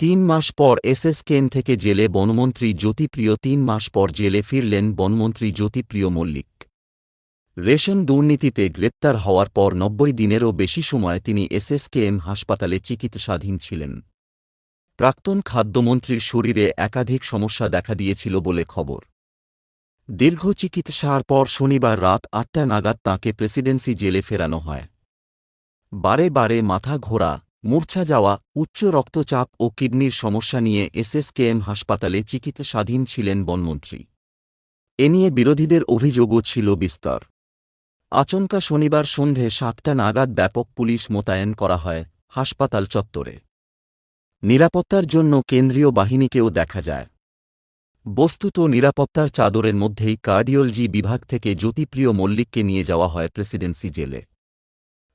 মাস পর এসএসকেএম থেকে জেলে বনমন্ত্রী জ্যোতিপ্রিয় মাস পর জেলে ফিরলেন বনমন্ত্রী জ্যোতিপ্রিয় মল্লিক। রেশন দুর্নীতিতে গ্রেপ্তার হওয়ার পর ৯০ দিনেরও বেশি সময় তিনি এসএসকেএম হাসপাতালে চিকিৎসাধীন ছিলেন। প্রাক্তন খাদ্যমন্ত্রীর শরীরে একাধিক সমস্যা দেখা দিয়েছিল বলে খবর। দীর্ঘ চিকিৎসার পর শনিবার রাত ৮টা নাগাদ তাঁকে প্রেসিডেন্সি জেলে ফেরানো হয়। বারে বারে মাথা ঘোরা, মূর্ছা যাওয়া, উচ্চ রক্তচাপ ও কিডনির সমস্যা নিয়ে এসএসকেএম হাসপাতালে চিকিৎসাধীন ছিলেন বনমন্ত্রী। এ নিয়ে বিরোধীদের অভিযোগও ছিল বিস্তর। আচমকা শনিবার সন্ধে ৭টা নাগাদ ব্যাপক পুলিশ মোতায়েন করা হয় হাসপাতাল চত্বরে। নিরাপত্তার জন্য কেন্দ্রীয় বাহিনীকেও দেখা যায়। বস্তুত নিরাপত্তার চাদরের মধ্যেই কার্ডিওলজি বিভাগ থেকে জ্যোতিপ্রিয় মল্লিককে নিয়ে যাওয়া হয় প্রেসিডেন্সি জেলে।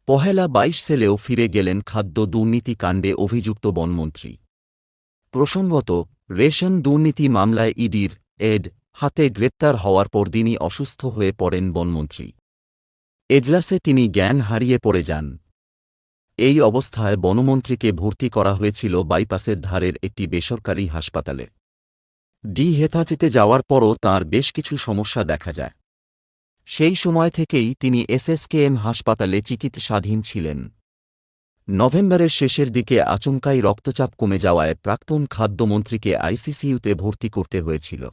পহেলা ২২ সেলেও ফিরে গেলেন খাদ্য দুর্নীতি কাণ্ডে অভিযুক্ত বনমন্ত্রী। প্রসঙ্গত, রেশন দুর্নীতি মামলায় ইডির হাতে গ্রেপ্তার হওয়ার পরদিনই অসুস্থ হয়ে পড়েন বনমন্ত্রী। এজলাসে তিনি জ্ঞান হারিয়ে পড়ে যান। এই অবস্থায় বনমন্ত্রীকে ভর্তি করা হয়েছিল বাইপাসের ধারের একটি বেসরকারি হাসপাতালে। হেফাজতে যাওয়ার পরও তাঁর বেশ কিছু সমস্যা দেখা যায়। সেই সময় থেকেই তিনি এসএসকেএম হাসপাতালে চিকিৎসাধীন ছিলেন। নভেম্বরের শেষের দিকে আচমকাই রক্তচাপ কমে যাওয়ায় প্রাক্তন খাদ্যমন্ত্রীকে আইসিইউতে ভর্তি করতে হয়েছিল।